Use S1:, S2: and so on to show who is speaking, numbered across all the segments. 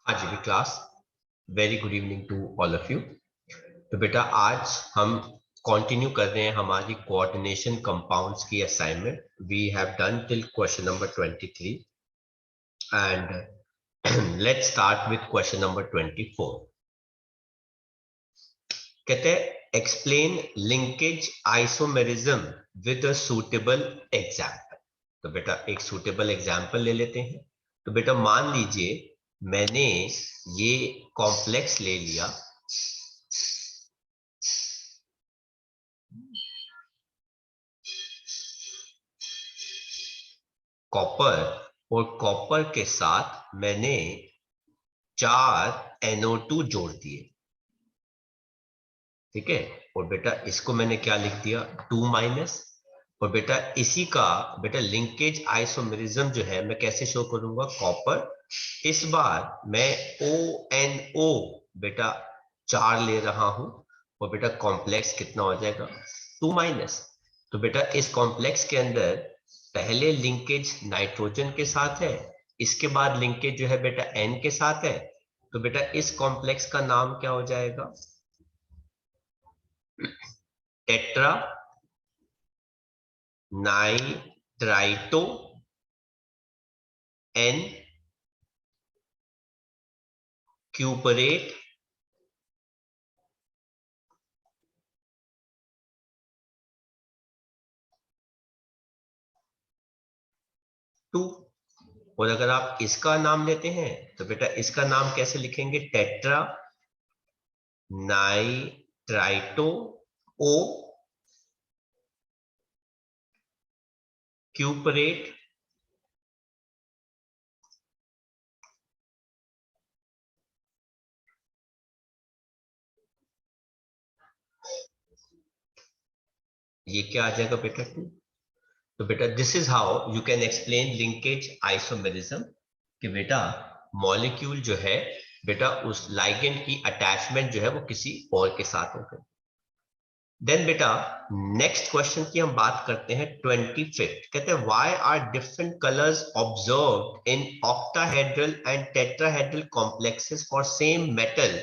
S1: आज भी class. Very good evening to all of you. तो बेटा आज हम कंटिन्यू कर रहे हैं हमारी कोऑर्डिनेशन कंपाउंड्स की assignment. We have done till question number 23 and let's start with question number 24। कहते हैं explain linkage isomerism with a suitable example. तो बेटा एक सूटेबल एग्जाम्पल ले लेते हैं। तो बेटा मान लीजिए मैंने ये कॉम्प्लेक्स ले लिया, कॉपर, और कॉपर के साथ मैंने 4 NO2 जोड़ दिए। ठीक है, और बेटा इसको मैंने क्या लिख दिया 2-। और बेटा इसी का बेटा लिंकेज आइसोमेरिज्म जो है मैं कैसे शो करूंगा, कॉपर, इस बार मैं ONO बेटा 4 ले रहा हूं, और बेटा कॉम्प्लेक्स कितना हो जाएगा 2-। तो बेटा इस कॉम्प्लेक्स के अंदर पहले लिंकेज नाइट्रोजन के साथ है, इसके बाद लिंकेज जो है बेटा N के साथ है। तो बेटा इस कॉम्प्लेक्स का नाम क्या हो जाएगा, टेट्रा नाइट्राइटो N क्यूपरेट टू। और अगर आप इसका नाम लेते हैं तो बेटा इसका नाम कैसे लिखेंगे, टेट्रा नाइट्राइटो O क्यूपरेट ये क्या आ जाएगा बेटा 2। तो बेटा this is how you can explain linkage isomerism कि बेटा मॉलिक्यूल जो है बेटा उस लाइगेंड की अटैचमेंट जो है वो किसी और के साथ हो गई। देन बेटा नेक्स्ट क्वेश्चन की हम बात करते हैं 25। कहते हैं why are different colours observed in octahedral and tetrahedral complexes for same metal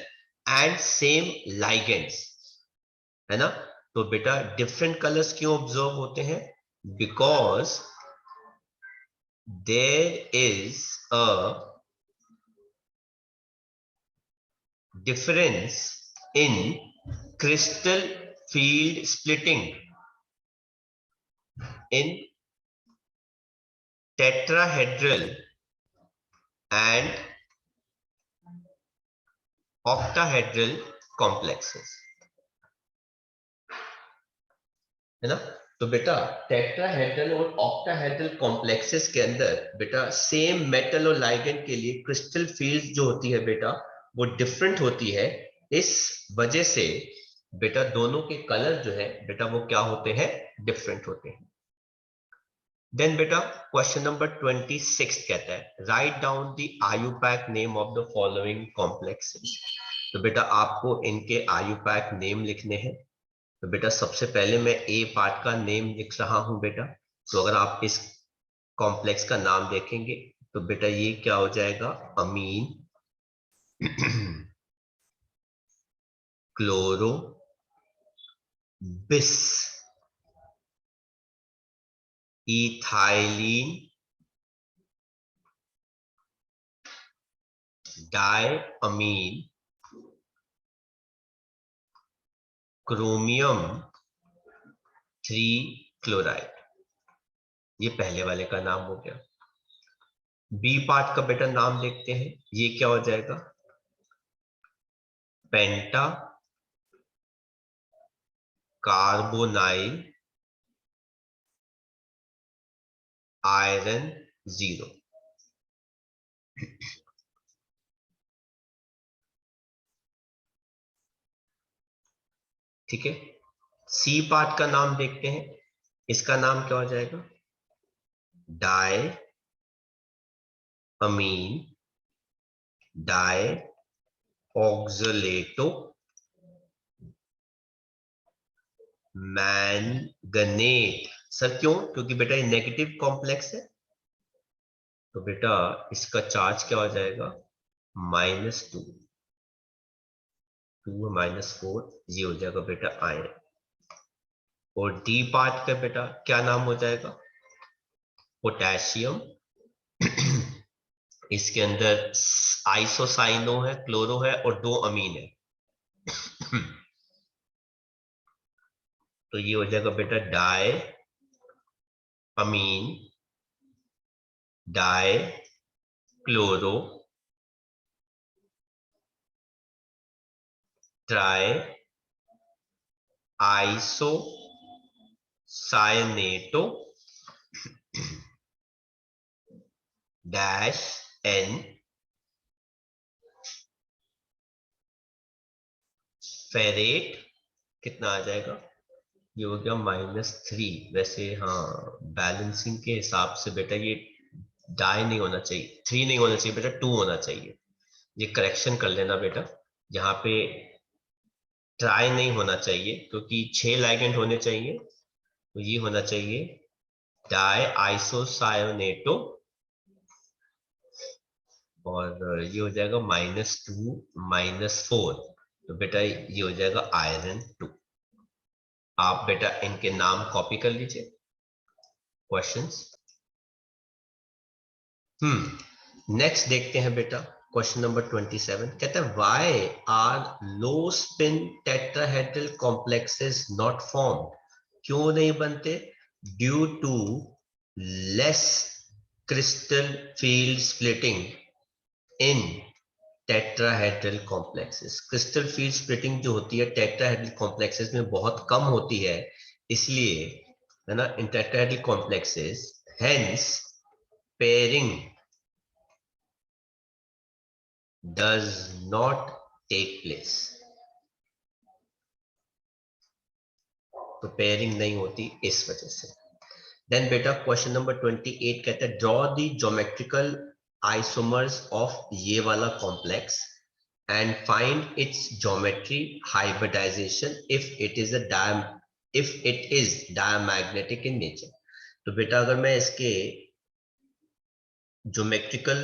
S1: and same ligands, है ना। तो बेटा डिफरेंट कलर्स क्यों ऑब्जर्व होते हैं, because there is a difference in crystal field splitting in tetrahedral and octahedral complexes, है ना। तो बेटा टेट्राहेड्रल और ऑक्टाहेड्रल कॉम्प्लेक्सेस के अंदर बेटा सेम मेटल और लाइगेंड के लिए क्रिस्टल फील्ड जो होती है बेटा वो डिफरेंट होती है। इस वजह से बेटा दोनों के कलर जो है बेटा वो क्या होते हैं, डिफरेंट होते हैं। देन बेटा क्वेश्चन नंबर 26 कहता है write down the IUPAC name of the following complexes. तो बेटा आपको इनके आयुपैक नेम लिखने हैं। तो बेटा सबसे पहले मैं ए पार्ट का नेम लिख रहा हूं बेटा। तो अगर आप इस कॉम्प्लेक्स का नाम देखेंगे तो बेटा ये क्या हो जाएगा, अमीन क्लोरो बिस इथाइलिन डाई अमीन क्रोमियम 3 क्लोराइड। ये पहले वाले का नाम हो गया। बी पार्ट का बेटा नाम देखते हैं, ये क्या हो जाएगा, पेंटा कार्बोनाइल आयरन 0। ठीक है, सी पार्ट का नाम देखते हैं, इसका नाम क्या हो जाएगा, die amine die ऑक्सलेटो manganate. Sir क्यों, क्योंकि बेटा ये नेगेटिव कॉम्प्लेक्स है। तो बेटा इसका चार्ज क्या हो जाएगा -2, 2 -4, ये हो जाएगा बेटा आयरन। और डी पार्ट का बेटा क्या नाम हो जाएगा? पोटेशियम। इसके अंदर आइसोसाइनो है, क्लोरो है और 2 अमीन है। तो ये हो जाएगा बेटा di amine di chloro tri iso cyanato dash N ferrate कितना आ जाएगा? ये हो गया -3। वैसे हाँ, बैलेंसिंग के हिसाब से बेटा ये डाई नहीं होना चाहिए, 3 नहीं होना चाहिए बेटा, 2 होना चाहिए। ये करेक्शन कर लेना बेटा, यहाँ पे ट्राई नहीं होना चाहिए क्योंकि 6 लाइगेंड होने चाहिए। तो ये होना चाहिए डाई आइसोसायोनेटो और ये हो जाएगा -2 -4। तो बेटा ये हो जाएगा आयरन 2। आप बेटा इनके नाम कॉपी कर लीजिए क्वेश्चंस। नेक्स्ट देखते हैं बेटा क्वेश्चन नंबर 27। कहता है why are low spin tetrahedral complexes not formed? क्यों नहीं बनते? Due to less crystal field splitting in tetrahedral complexes. Crystal field splitting जो होती है टेट्राहेड्रल कॉम्प्लेक्सेस में बहुत कम होती है, इसलिए है ना, इन tetrahedral complexes hence pairing does not take place। तो पेयरिंग नहीं होती इस वजह से। देन बेटा क्वेश्चन नंबर 28 कहता है draw the geometrical isomers of ये वाला complex and find its geometry hybridization if it is diamagnetic in nature. तो बेटा अगर मैं इसके ज्योमेट्रिकल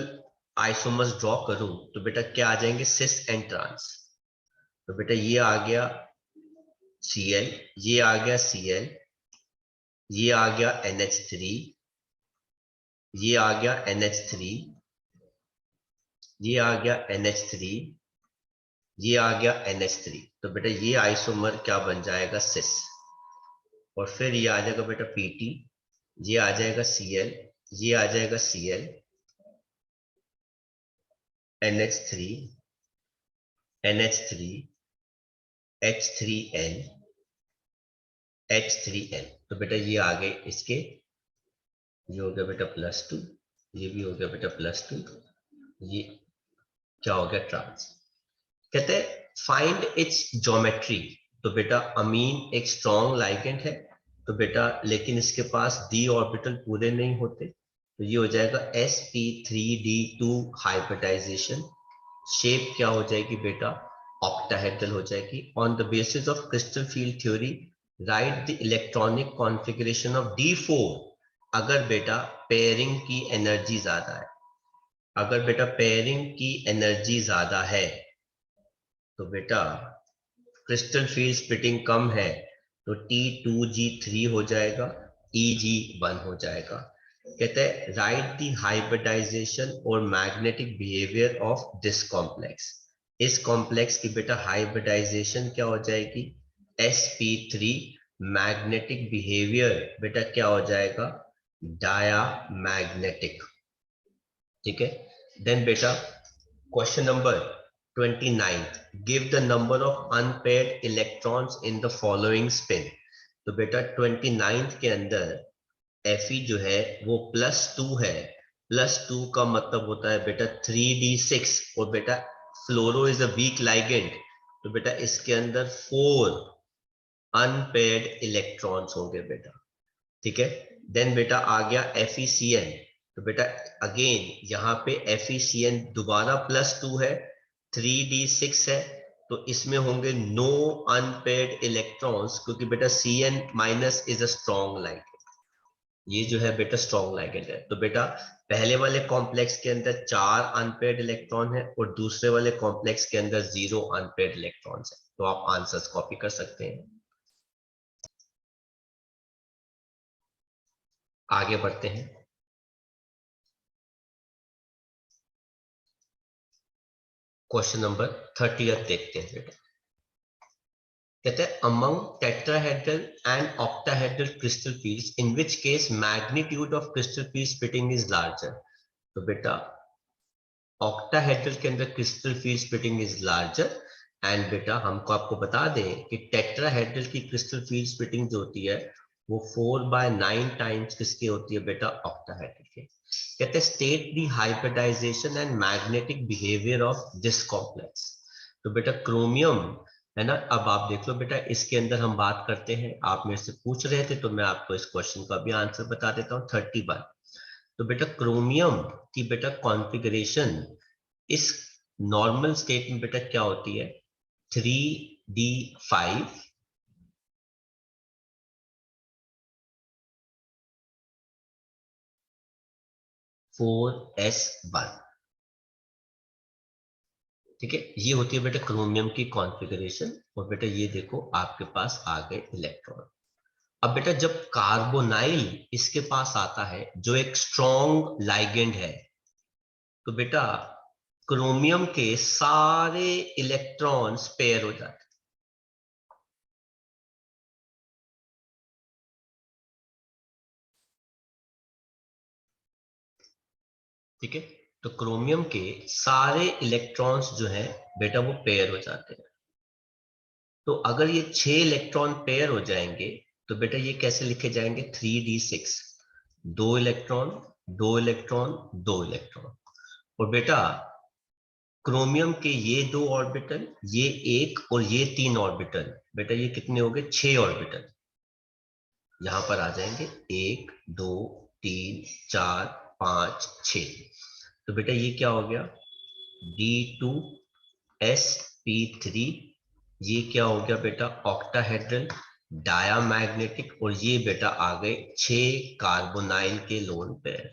S1: आइसोमर्स ड्रॉ करूं तो बेटा क्या आ जाएंगे? Cis and trans. तो बेटा ये आ गया Cl, ये आ गया Cl, ये आ गया NH3, ये आ गया NH3, ये आ गया NH3, ये आ गया NH3। तो बेटा ये आइसोमर क्या बन जाएगा? सिस। और फिर ये आ जाएगा बेटा Pt, ये आ जाएगा Cl, ये आ जाएगा Cl, NH3, NH3, H3N, H3N। तो बेटा ये आ गए इसके, ये हो गया बेटा +2, ये भी हो गया बेटा +2, ये क्या हो गया? ट्रांस। कहते हैं फाइंड इट्स ज्योमेट्री। तो बेटा अमीन एक स्ट्रॉन्ग लाइगेंड है, तो बेटा लेकिन इसके पास d ऑर्बिटल पूरे नहीं होते, तो ये हो जाएगा sp3d2 हाइब्रिडाइजेशन। शेप क्या हो जाएगी बेटा? ऑक्टाहेड्रल हो जाएगी। On the basis of crystal field theory right the electronic configuration of d4। अगर बेटा पेयरिंग की एनर्जी ज्यादा है, अगर बेटा पेयरिंग की एनर्जी ज्यादा है तो बेटा क्रिस्टल फील्ड स्प्लिटिंग कम है, तो T2G3 हो जाएगा, EG1 हो जाएगा। कहते हैं राइट द हाइब्रिडाइजेशन और magnetic behaviour of this complex. इस कॉम्प्लेक्स की बेटा हाइब्रिडाइजेशन क्या हो जाएगी? sp3। मैग्नेटिक बिहेवियर बेटा क्या हो जाएगा? डायामैग्नेटिक। ठीक है। देन बेटा question number 29, give the number of unpaired electrons in the following spin. तो बेटा 29 के अंदर Fe जो है वो +2 है। +2 का मतलब होता है बेटा 3d6 और बेटा फ्लोरो इज अ वीक लाइगेंड, तो बेटा इसके अंदर 4 अनपेयर्ड इलेक्ट्रॉन्स होंगे बेटा। ठीक है। देन बेटा आ गया FeCN। तो बेटा अगेन यहाँ पे FeCN दोबारा +2 है, 3d6 है, तो इसमें होंगे नो अनपेयर्ड इलेक्ट्रॉन्स क्योंकि बेटा Cn- is a strong ligand. ये जो है बेटा स्ट्रॉन्ग लाइगेंड है। तो बेटा पहले वाले कॉम्प्लेक्स के अंदर 4 अनपेयर्ड इलेक्ट्रॉन है और दूसरे वाले कॉम्प्लेक्स के अंदर 0 अनपेयर्ड इलेक्ट्रॉन्स है। तो आप आंसर्स कॉपी कर सकते हैं। आगे बढ़ते हैं। क्वेश्चन नंबर 30 देखते हैं बेटा। कहते हैं among tetrahedral and octahedral crystal fields in which case magnitude of crystal field splitting is larger. तो बेटा ऑक्टाहेड्रल के अंदर crystal field splitting is larger and बेटा हमको आपको बता दें कि टेट्राहेड्रल की क्रिस्टल फील्ड स्प्लिटिंग जो होती है वो 4/9 टाइम्स किसकी होती है बेटा, ऑक्टाहेड्रल के। कहते हैं state the hybridization and magnetic behaviour of this complex. तो बेटा क्रोमियम है ना, अब आप देख लो बेटा इसके अंदर हम बात करते हैं, आप मेरे से पूछ रहे थे तो मैं आपको इस क्वेश्चन का भी आंसर बता देता हूँ। 31। तो बेटा क्रोमियम की बेटा कॉन्फ़िगरेशन इस नॉर्मल स्टेट में बेटा क्या होती है, 3d5 4s1। ठीक है, ये होती है बेटा क्रोमियम की कॉन्फ़िगरेशन। और बेटा ये देखो आपके पास आ गए इलेक्ट्रॉन। अब बेटा जब कार्बोनाइल इसके पास आता है जो एक स्ट्रॉन्ग लाइगेंड है, तो बेटा क्रोमियम के सारे इलेक्ट्रॉन्स पेयर हो जाते हैं। ठीक है, तो क्रोमियम के सारे इलेक्ट्रॉन्स जो है बेटा वो पेयर हो जाते हैं। तो अगर ये 6 इलेक्ट्रॉन पेयर हो जाएंगे तो बेटा ये कैसे लिखे जाएंगे, 3d6, 2 इलेक्ट्रॉन 2 इलेक्ट्रॉन 2 इलेक्ट्रॉन। और बेटा क्रोमियम के ये 2 ऑर्बिटल, ये 1 और ये 3 ऑर्बिटल, बेटा ये कितने हो गए, 6 ऑर्बिटल। यहां पर आ जाएंगे 1 2 3 4 5 6। तो बेटा ये क्या हो गया, D2sp3। ये क्या हो गया बेटा, ऑक्टाहेड्रल डायामैग्नेटिक। और ये बेटा आ गए 6 कार्बोनाइल के लोन पेयर।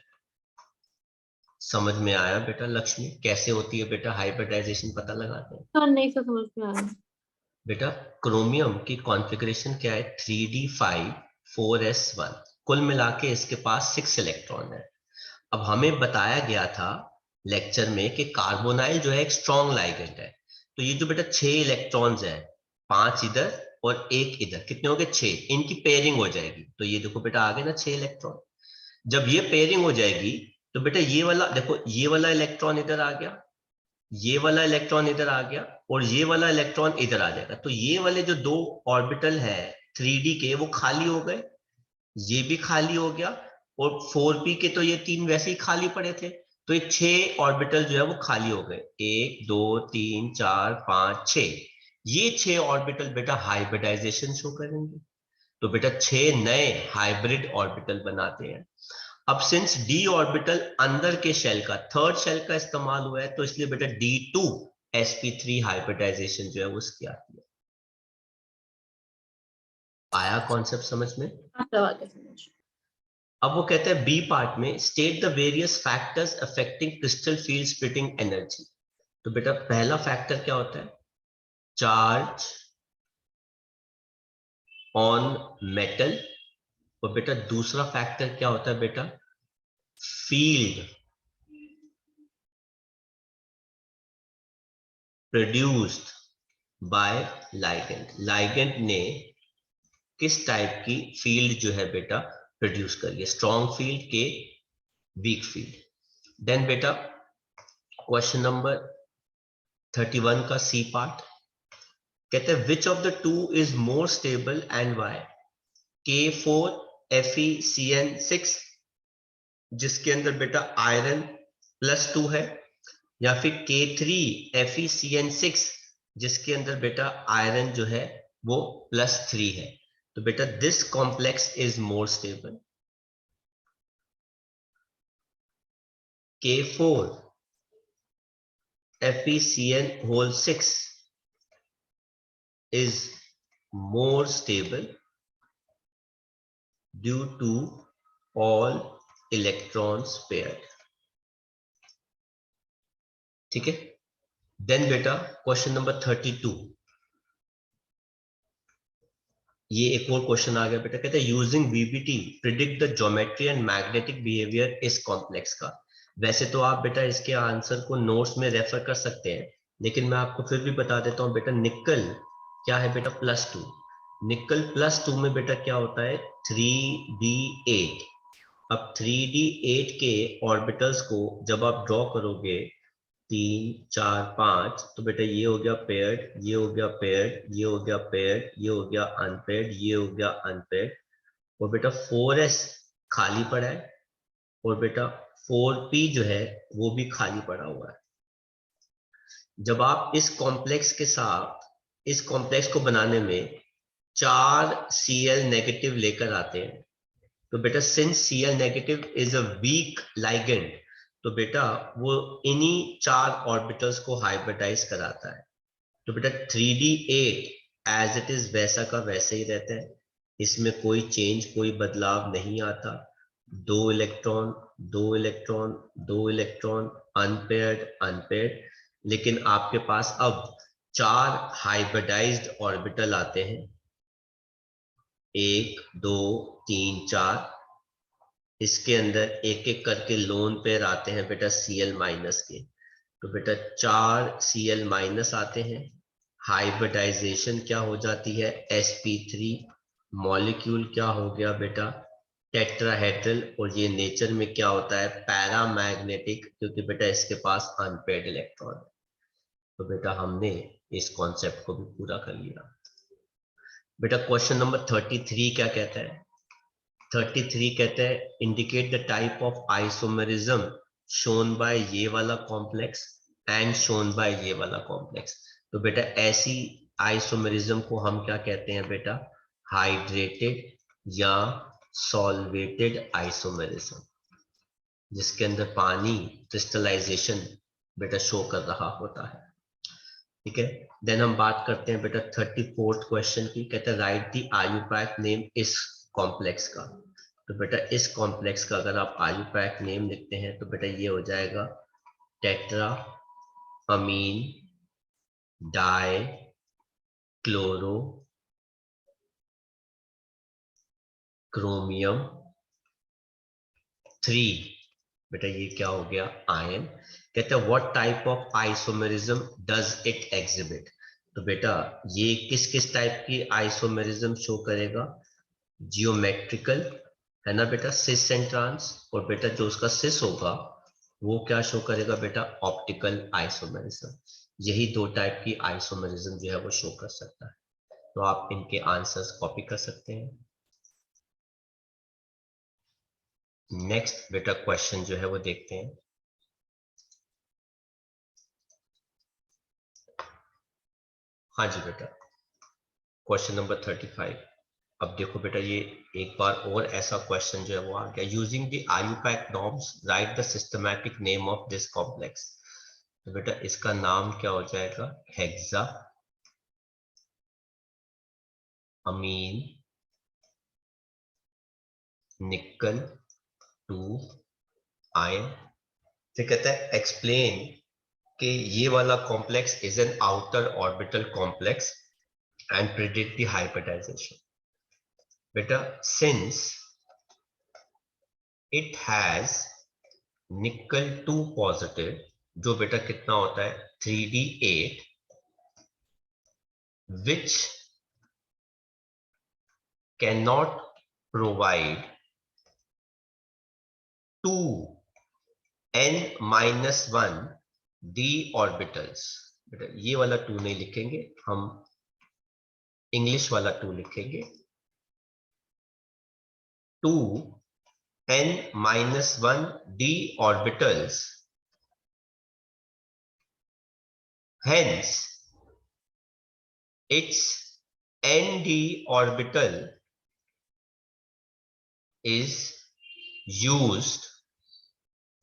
S1: समझ में आया बेटा लक्ष्मी, कैसे होती है बेटा हाइब्रिडाइजेशन, पता लगाते हैं।
S2: हाँ नहीं सर, समझ में आया।
S1: बेटा क्रोमियम की कॉन्फ़िगरेशन क्या है, 3d5 4s1। कुल मिला के इसके पास 6 इलेक्ट्रॉन है। अब हमें बताया गया था लेक्चर में कि कार्बोनाइल जो है एक स्ट्रॉन्ग लाइगेंड है। तो ये जो बेटा 6 इलेक्ट्रॉन्स है, 5 इधर और 1 इधर, कितने हो गए 6, इनकी पेयरिंग हो जाएगी। तो ये देखो बेटा आ गए ना 6 इलेक्ट्रॉन। जब ये पेयरिंग हो जाएगी तो बेटा ये वाला देखो, ये वाला इलेक्ट्रॉन इधर आ गया, ये वाला इलेक्ट्रॉन इधर आ गया और ये वाला इलेक्ट्रॉन इधर आ जाएगा। तो ये वाले जो 2 ऑर्बिटल है 3d के वो खाली हो गए, ये भी खाली हो गया। और 4p के तो ये 3 वैसे ही खाली पड़े थे। तो ये 6 ऑर्बिटल जो है वो खाली हो गए, 1 2 3 4 5 6। ये 6 ऑर्बिटल बेटा हाइब्रिडाइजेशन शो करेंगे। तो बेटा 6 नए हाइब्रिड ऑर्बिटल बनाते हैं। अब सिंस डी ऑर्बिटल अंदर के शेल का, थर्ड शेल का इस्तेमाल हुआ है, तो इसलिए बेटा D2sp3 हाइब्रिडाइजेशन जो है वो उसकी आती है। आया कॉन्सेप्ट समझ में?
S2: हाँ सब आ गया समझ।
S1: अब वो कहते हैं बी पार्ट में, state the various factors affecting crystal field splitting energy. तो बेटा पहला फैक्टर क्या होता है, चार्ज ऑन मेटल। और बेटा दूसरा फैक्टर क्या होता है बेटा, field produced by ligand. Ligand ने किस टाइप की फील्ड जो है बेटा प्रोड्यूस करिए, स्ट्रॉन्ग फील्ड के वीक फील्ड। देन बेटा क्वेश्चन नंबर 31 का सी पार्ट कहते हैं which of the two is more stable and why. K4FeCN6 जिसके अंदर बेटा आयरन +2 है, या फिर K3FeCN6 जिसके अंदर बेटा आयरन जो है वो +3 है। तो बेटा this complex is more stable. K4FeCN6 is more stable due to all electrons paired. ठीक है, देन बेटा क्वेश्चन नंबर 32, ये एक और क्वेश्चन आ गया बेटा, कहते हैं using VBT predict the geometry and magnetic behaviour इस कॉम्प्लेक्स का। वैसे तो आप बेटा इसके आंसर को नोट्स में रेफर कर सकते हैं, लेकिन मैं आपको फिर भी बता देता हूं बेटा, निकल क्या है बेटा +2, निकल +2 में बेटा क्या होता है 3d8। अब 3d8 के ऑर्बिटल्स को जब आप ड्रॉ करोगे 3 4 5, तो बेटा ये हो गया पेयर्ड, ये हो गया पेयर्ड, ये हो गया पेयर्ड, ये हो गया अनपेयर्ड, ये हो गया अनपेयर्ड, और बेटा 4s खाली पड़ा है, और बेटा 4p जो है वो भी खाली पड़ा हुआ है। जब आप इस कॉम्प्लेक्स के साथ इस कॉम्प्लेक्स को बनाने में 4 Cl नेगेटिव लेकर आते हैं, तो बेटा since Cl negative is a weak ligand, तो बेटा वो इन्हीं 4 ऑर्बिटल्स को हाइब्रिडाइज कराता है। तो बेटा 3d8 एज इट इज वैसा का वैसे ही रहता है, इसमें कोई चेंज कोई बदलाव नहीं आता। 2 electron 2 electron 2 electron, unpaired unpaired, लेकिन आपके पास अब 4 हाइब्रिडाइज्ड ऑर्बिटल आते हैं, 1 2 3 4, इसके अंदर एक एक करके लोन पेयर आते हैं बेटा Cl माइनस के, तो बेटा 4 Cl माइनस आते हैं, हाइब्रिडाइजेशन क्या हो जाती है sp3, मॉलिक्यूल क्या हो गया बेटा टेट्राहेड्रल, और ये नेचर में क्या होता है पैरामैग्नेटिक, क्योंकि बेटा इसके पास अनपेयर्ड इलेक्ट्रॉन है। तो बेटा हमने इस कॉन्सेप्ट को भी पूरा कर लिया। बेटा क्वेश्चन नंबर 33 क्या कहता है, 33 कहते हैं indicate the type of isomerism shown by ये वाला कॉम्प्लेक्स एंड शोन बाय ये वाला कॉम्प्लेक्स। तो बेटा ऐसी आइसोमेरिज्म को हम क्या कहते हैं बेटा, हाइड्रेटेड या सॉल्वेटेड आइसोमेरिज्म, जिसके अंदर पानी क्रिस्टलाइजेशन बेटा शो कर रहा होता है। ठीक है, देन हम बात करते हैं बेटा 34th क्वेश्चन की, कहते हैं राइट द आयुपैक नेम इस कॉम्प्लेक्स का। तो बेटा इस कॉम्प्लेक्स का अगर आप आयुपैक नेम लिखते हैं तो बेटा ये हो जाएगा tetra amine di chloro chromium 3, बेटा ये क्या हो गया आयन। कहते हैं what type of isomerism does it exhibit. तो बेटा ये किस किस टाइप की आइसोमेरिज्म शो करेगा, जियोमेट्रिकल है ना बेटा, सिस एंड ट्रांस, और बेटा जो उसका सिस होगा वो क्या शो करेगा बेटा ऑप्टिकल आइसोमेरिज्म। यही 2 टाइप की आइसोमेरिज्म जो है वो शो कर सकता है। तो आप इनके आंसर्स कॉपी कर सकते हैं। नेक्स्ट बेटा क्वेश्चन जो है वो देखते हैं। हाँ जी बेटा क्वेश्चन नंबर 35। अब देखो बेटा ये एक बार और ऐसा क्वेश्चन जो है वो आ गया, using the IUPAC norms right the systematic name of this complex. तो बेटा इसका नाम क्या हो जाएगा, हेक्सा अमीन निकल 2 आयन। फिर कहता है एक्सप्लेन कि ये वाला complex is an outer orbital complex and predict the hybridization. बेटा since it has nickel 2 positive, जो बेटा कितना होता है 3d8, which cannot provide 2n-1 d orbitals। बेटा ये वाला 2 नहीं लिखेंगे, हम इंग्लिश वाला 2 लिखेंगे, 2n-1 d orbitals, hence its nd orbital is used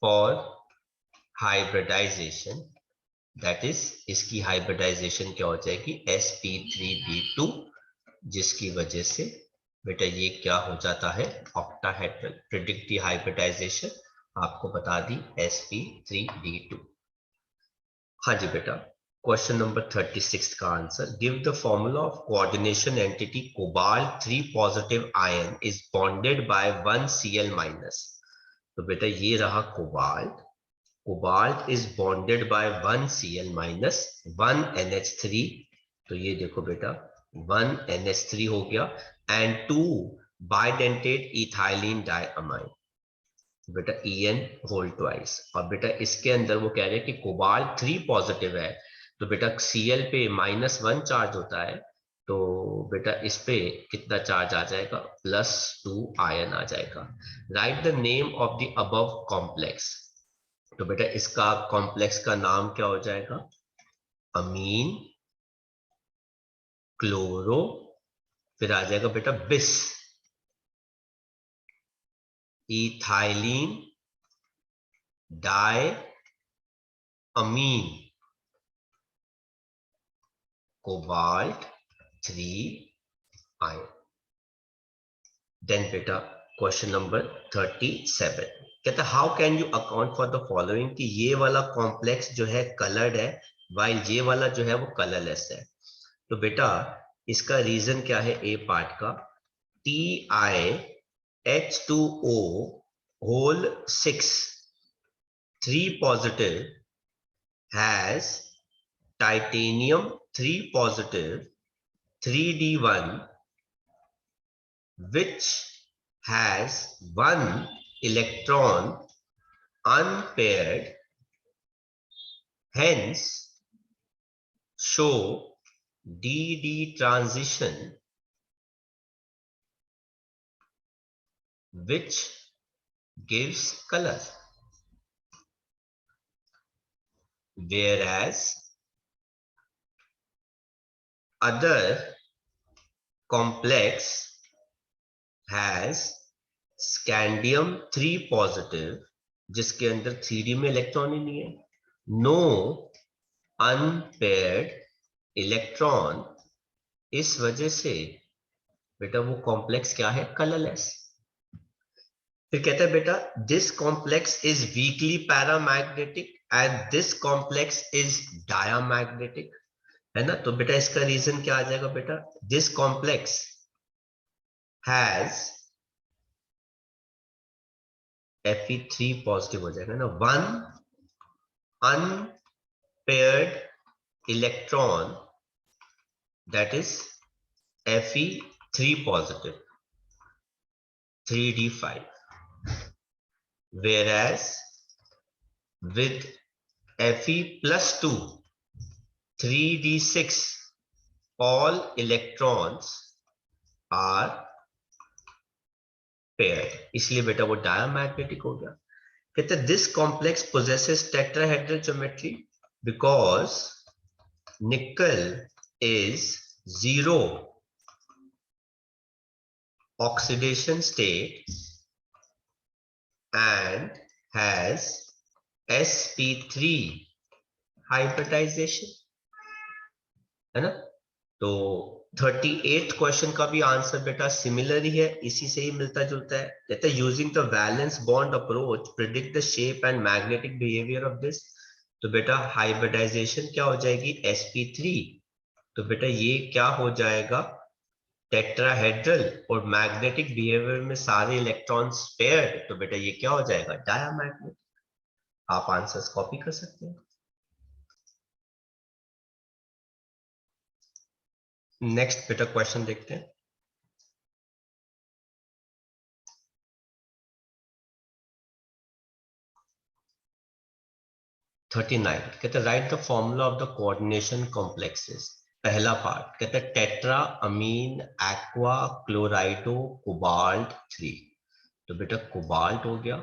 S1: for hybridization, that is इसकी हाइब्रिडाइजेशन क्या हो जाएगी sp3b2, जिसकी वजह से बेटा ये क्या हो जाता है, ऑक्टाहेड्रल। प्रिडिक्ट द हाइब्रिडाइजेशन आपको बता दी, sp3d2। हाँ जी बेटा, क्वेश्चन नंबर 36 का answer, give the formula of coordination entity cobalt 3 positive ion is bonded by 1 Cl minus. तो बेटा ये रहा cobalt, cobalt is bonded by 1 Cl minus 1 NH3। तो ये देखो बेटा 1 NH3 हो गया, एंड 2 बाइडेंटेड इथाइलिन डाइअमाइन, बेटा En होल ट्वाइस। और बेटा इसके अंदर वो कह रहे हैं कि कोबाल्ट 3 पॉजिटिव है, तो बेटा Cl पे -1 चार्ज होता है, तो बेटा इस पे कितना चार्ज आ जाएगा, +2 आयन आ जाएगा। Right the name of the above complex. तो बेटा इसका कॉम्प्लेक्स का नाम क्या हो जाएगा, अमीन क्लोरो, फिर आ जाएगा बेटा बिस इथाइलिन डाई अमीन कोबाल्ट 3 आयन। देन बेटा क्वेश्चन नंबर 37 कहता है, how can you account for the following, कि ये वाला कॉम्प्लेक्स जो है कलर्ड है वाइल ये वाला जो है वो कलरलेस है। तो बेटा इसका रीजन क्या है, ए पार्ट का, TiH2O whole 6 3 positive has titanium 3 positive 3D1 which has 1 electron unpaired, hence show DD transition which gives color, whereas other complex has scandium 3 positive जिसके अंदर 3D में इलेक्ट्रॉन ही नहीं है, नो अनपेयर्ड इलेक्ट्रॉन, इस वजह से बेटा वो कॉम्प्लेक्स क्या है, कलरलेस। फिर कहता है बेटा this complex is weekly paramagnetic and this complex is diamagnetic, है ना। तो बेटा इसका रीजन क्या आ जाएगा बेटा, this complex has Fe3 positive हो जाएगा ना, 1 unpaired electron that is Fe3 positive 3D5, whereas with Fe +2 3D6 all electrons are paired, इसलिए बेटा वो डायमैग्नेटिक हो गया। कहते हैं this complex possesses tetrahedral geometry because nickel is 0 oxidation state and has sp3 hybridization, है ना। तो 38 क्वेश्चन का भी आंसर बेटा सिमिलर ही है, इसी से ही मिलता जुलता है। कहते हैं using the valence bond approach predict the shape and magnetic behaviour of this. तो बेटा हाइब्रिडाइजेशन क्या हो जाएगी, sp3। तो बेटा ये क्या हो जाएगा, टेट्राहेड्रल, और मैग्नेटिक बिहेवियर में सारे इलेक्ट्रॉन्स पेयर्ड, तो बेटा ये क्या हो जाएगा, डायमैग्नेटिक। आप आंसर्स कॉपी कर सकते हैं। नेक्स्ट बेटा क्वेश्चन देखते हैं। थर्टी नाइन कहते हैं right the formula of the coordination complexes. पहला पार्ट कहते हैं टेट्रा अमीन एक्वा क्लोराइडो कोबाल्ट 3। तो बेटा कोबाल्ट हो गया,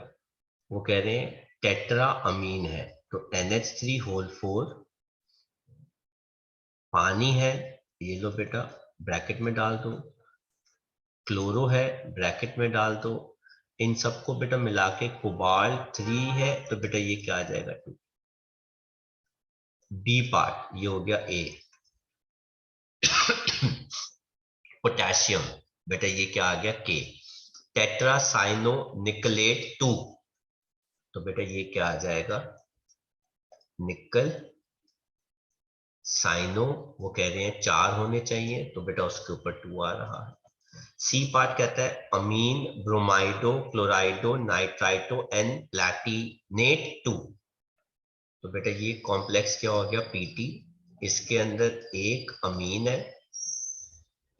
S1: वो कह रहे हैं टेट्रा अमीन है, तो NH3 होल 4, पानी है, ये लो बेटा ब्रैकेट में डाल दो, क्लोरो है ब्रैकेट में डाल दो, इन सबको बेटा मिला के कोबाल्ट 3 है, तो बेटा ये क्या आ जाएगा 2। बी पार्ट ये हो गया ए, पोटेशियम बेटा ये क्या आ गया के। टेट्रासाइनो निकलेट 2, तो बेटा ये क्या आ जाएगा, निकल साइनो, वो कह रहे हैं 4 होने चाहिए, तो बेटा उसके ऊपर 2 आ रहा है। सी पार्ट कहता है अमीन ब्रोमाइडो क्लोराइडो नाइट्राइटो एन प्लैटिनेट 2, तो बेटा ये कॉम्प्लेक्स क्या हो गया, पीटी। इसके अंदर एक अमीन है,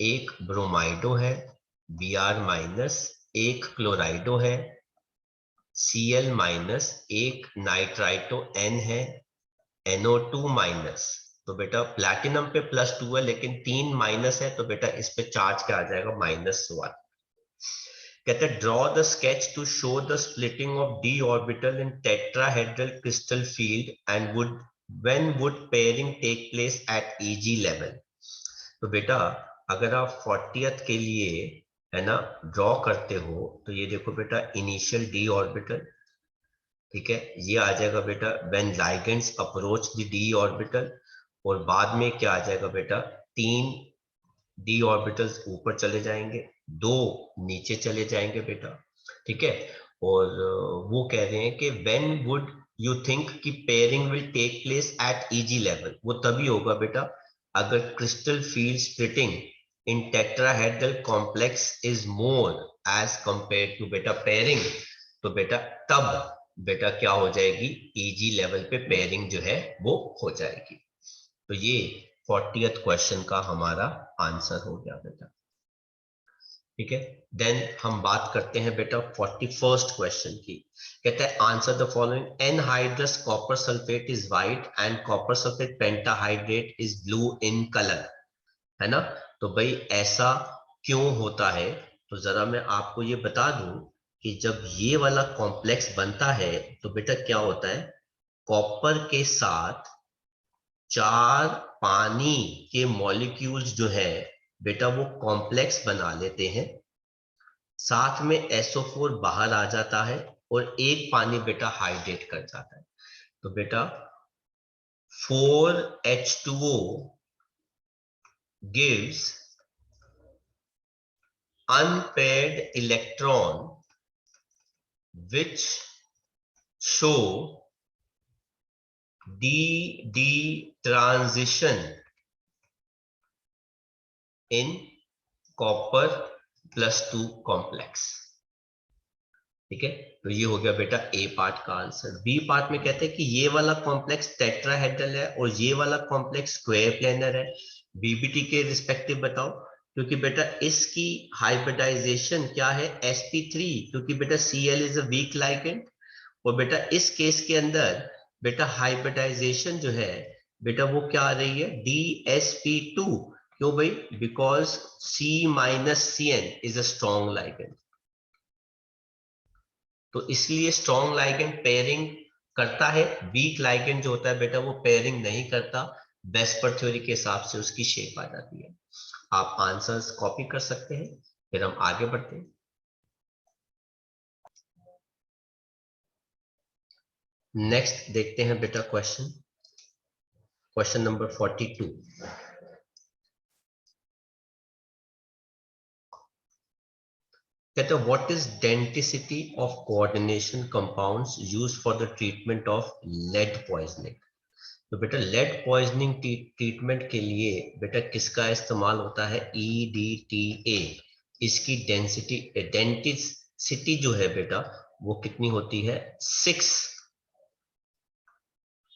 S1: एक ब्रोमाइडो है Br माइनस, एक क्लोराइडो है Cl माइनस, एक नाइट्राइटो N है NO2 माइनस। तो बेटा प्लैटिनम पे +2 है लेकिन 3 माइनस है, तो बेटा इस पे चार्ज क्या आ जाएगा, -1। कहते हैं draw the sketch to show the splitting of d orbital in tetrahedral crystal field and would when would pairing take place at Eg level. तो बेटा अगर आप 40th के लिए है ना ड्रॉ करते हो, तो ये देखो बेटा इनिशियल d ऑर्बिटल, ठीक है, ये आ जाएगा बेटा when ligands approach the d orbital, और बाद में क्या आ जाएगा बेटा, 3 d ऑर्बिटल्स ऊपर चले जाएंगे, 2 नीचे चले जाएंगे बेटा, ठीक है। और वो कह रहे हैं कि व्हेन वुड यू थिंक कि pairing will take place at Eg level, वो तभी होगा बेटा अगर crystal field splitting in tetrahedral complex is more as compare to बेटा पेयरिंग, तो बेटा तब बेटा क्या हो जाएगी, Eg लेवल पे पेयरिंग जो है वो हो जाएगी। तो ये 40th क्वेश्चन का हमारा आंसर हो गया बेटा, ठीक है। देन हम बात करते हैं बेटा 41st क्वेश्चन की। कहते हैं answer the following, anhydrous copper sulphate is white and copper sulphate pentahydrate is blue in colour, है ना। तो भाई ऐसा क्यों होता है, तो जरा मैं आपको ये बता दूं कि जब ये वाला कॉम्प्लेक्स बनता है तो बेटा क्या होता है, कॉपर के साथ 4 पानी के मॉलिक्यूल्स जो है बेटा वो कॉम्प्लेक्स बना लेते हैं, साथ में SO4 बाहर आ जाता है और एक पानी बेटा हाइड्रेट कर जाता है। तो बेटा 4H2O gives unpaired electron which show d transition in copper +2 complex, ठीक है। तो ये हो गया बेटा ए पार्ट का आंसर। बी पार्ट में कहते हैं कि ये वाला कॉम्प्लेक्स टेट्राहेड्रल है और ये वाला कॉम्प्लेक्स स्क्वायर प्लेनर है, बीबीटी के रिस्पेक्टिव बताओ, क्योंकि बेटा इसकी हाइब्रिडाइजेशन क्या है, sp3, क्योंकि बेटा Cl is a weak ligand, और बेटा इस केस के अंदर बेटा हाइब्रिडाइजेशन जो है बेटा वो क्या आ रही है, DsP2, क्यों भाई, because C-Cn is a strong ligand, तो इसलिए स्ट्रॉन्ग लाइगेंड पेयरिंग करता है, वीक लाइगेंड जो होता है बेटा वो पेयरिंग नहीं करता, बेस्पर थ्योरी के हिसाब से उसकी शेप आ जाती है। आप आंसर्स कॉपी कर सकते हैं, फिर हम आगे बढ़ते हैं। नेक्स्ट देखते हैं बेटा क्वेश्चन नंबर 42। कहते हैं what is density of coordination compounds used for the treatment of lead poisoning. तो बेटा लेड पॉइजनिंग ट्रीटमेंट के लिए बेटा किसका इस्तेमाल होता है, EDTA। इसकी डेंसिटी जो है बेटा वो कितनी होती है, 6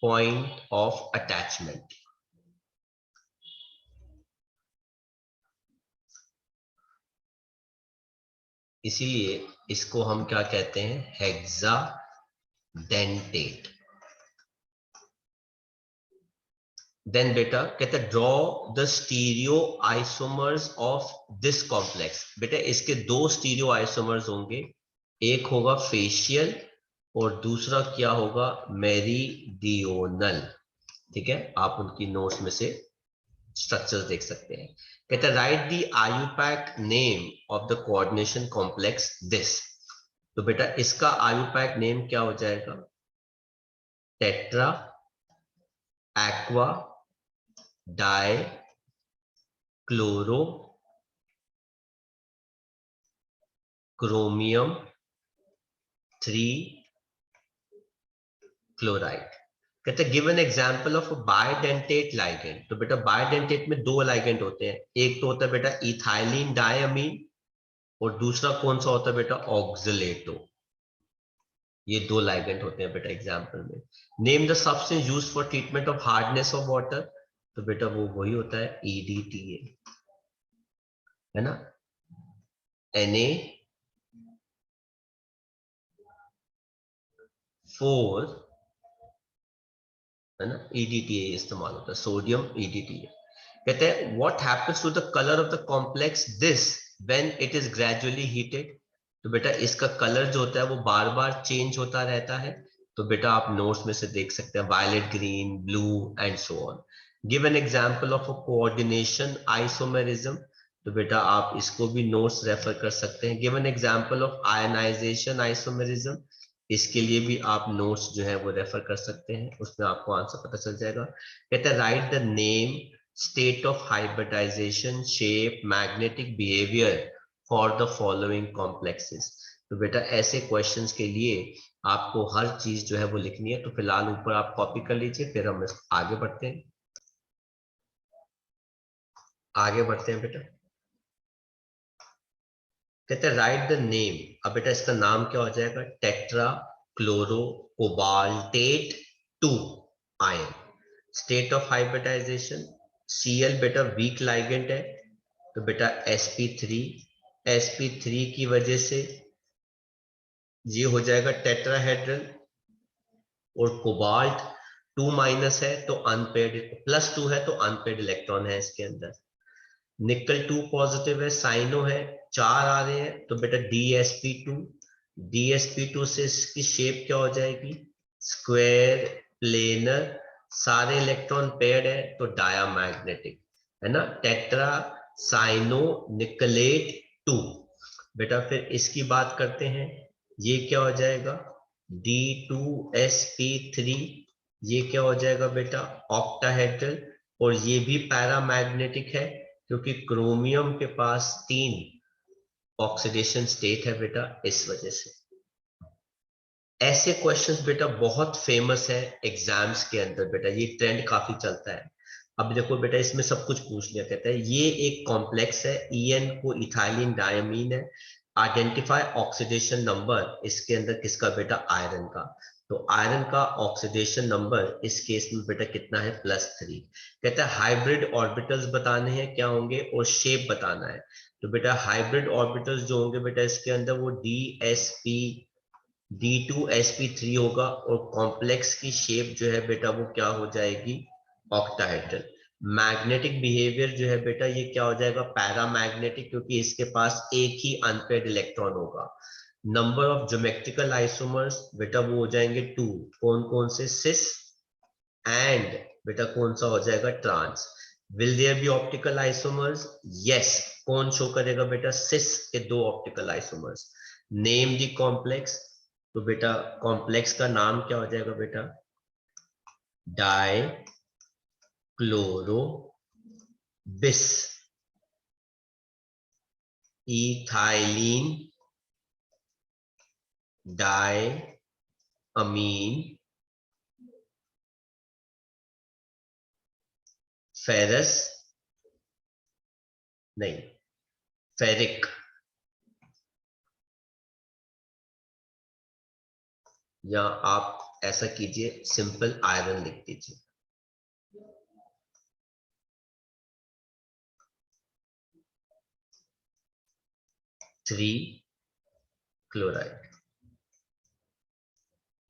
S1: पॉइंट ऑफ अटैचमेंट। इसीलिए इसको हम क्या कहते हैं, हेक्साडेंटेट। देन बेटा कहते हैं draw the stereo isomers of this complex. बेटा इसके 2 स्टीरियो आइसोमर्स होंगे, एक होगा फेशियल और दूसरा क्या होगा, मेरीडियोनल, ठीक है। आप उनकी नोट्स में से स्ट्रक्चर्स देख सकते हैं। कहते हैं right the IUPAC name of the coordination complex this. तो बेटा इसका आयुपैक नेम क्या हो जाएगा, tetra aqua di chloro chromium 3 chloride. कहते हैं give an example of bidentate ligand. तो बेटा बायडेंटेट में दो लाइगेंड होते हैं, एक तो होता है बेटा इथाइलिन डायमीन और दूसरा कौन सा होता है बेटा ऑक्सलेटो। ये दो लाइगेंड होते हैं बेटा एग्जांपल में। Name the substance used for treatment of hardness of water. तो बेटा वो वही होता है EDTA, है ना, Na4, है ना, EDTA इस्तेमाल होता है, सोडियम EDTA। कहते हैं what happens to the colour of the complex this when it is gradually heated. तो बेटा इसका कलर जो होता है वो बार बार चेंज होता रहता है। तो बेटा आप नोट्स में से देख सकते हैं violet, green, blue and so on. Give an example of a coordination isomerism. तो बेटा आप इसको भी नोट्स रेफर कर सकते हैं। Give an example of ionization isomerism. इसके लिए भी आप नोट्स जो है वो रेफर कर सकते हैं, उसमें आपको आंसर पता चल जाएगा। कहते हैं right the name, state of hybridization, shape, magnetic behaviour for the following complexes. तो बेटा ऐसे क्वेश्चंस के लिए आपको हर चीज जो है वो लिखनी है। तो फिलहाल ऊपर आप कॉपी कर लीजिए, फिर हम आगे बढ़ते हैं। आगे बढ़ते हैं बेटा। कहते हैं राइट द नेम। अब बेटा इसका नाम क्या हो जाएगा, tetrachlorocobaltate 2 ion. State of hybridization, Cl बेटा वीक लाइगेंड है, तो बेटा sp3 की वजह से ये हो जाएगा टेट्राहेड्रल। और कोबाल्ट 2 माइनस है तो अनपेयर्ड, +2 है तो अनपेयर्ड इलेक्ट्रॉन है इसके अंदर। निकल 2 पॉजिटिव है, साइनो है, 4 आ रहे हैं, तो बेटा DsP2 से इसकी शेप क्या हो जाएगी, स्क्वायर प्लेनर। सारे इलेक्ट्रॉन पेयर्ड है तो डायामैग्नेटिक, है ना, टेट्रा साइनो निकलेट 2। बेटा फिर इसकी बात करते हैं, ये क्या हो जाएगा D2sp3। ये क्या हो जाएगा बेटा ऑक्टाहेड्रल, और ये भी पैरामैग्नेटिक है क्योंकि क्रोमियम के पास 3 ऑक्सीडेशन स्टेट है बेटा, इस वजह से। ऐसे क्वेश्चंस बेटा बहुत फेमस है एग्जाम्स के अंदर बेटा, ये ट्रेंड काफी चलता है। अब देखो बेटा इसमें सब कुछ पूछ लिया, कहता है ये एक कॉम्प्लेक्स है, EN को इथाइलिन डायमीन है, आइडेंटिफाई ऑक्सीडेशन नंबर इसके अंदर किसका बेटा, आयरन का। तो आयरन का ऑक्सीडेशन नंबर इस केस में बेटा कितना है, +3। कहता है हाइब्रिड ऑर्बिटल्स बताने हैं क्या होंगे और शेप बताना है। तो बेटा हाइब्रिड ऑर्बिटल्स जो होंगे बेटा इसके अंदर वो D2sp3 होगा, और कॉम्प्लेक्स की शेप जो है बेटा वो क्या हो जाएगी, ऑक्टाहेड्रल। मैग्नेटिक बिहेवियर जो है बेटा ये क्या हो जाएगा, पैरामैग्नेटिक, क्योंकि इसके पास एक ही अनपेयर्ड इलेक्ट्रॉन होगा। नंबर ऑफ ज्योमेट्रिकल आइसोमर्स बेटा वो हो जाएंगे 2, कौन कौन से, सिस एंड बेटा कौन सा हो जाएगा, trans. Will there be optical isomers, yes, कौन शो करेगा बेटा, सिस के 2 optical isomers. Name the complex. तो बेटा कॉम्प्लेक्स का नाम क्या हो जाएगा बेटा, dichloro bis ethylene diamine ferrous, नहीं, फेरिक, या आप ऐसा कीजिए सिंपल आयरन लिख दीजिए। थ्री क्लोराइड,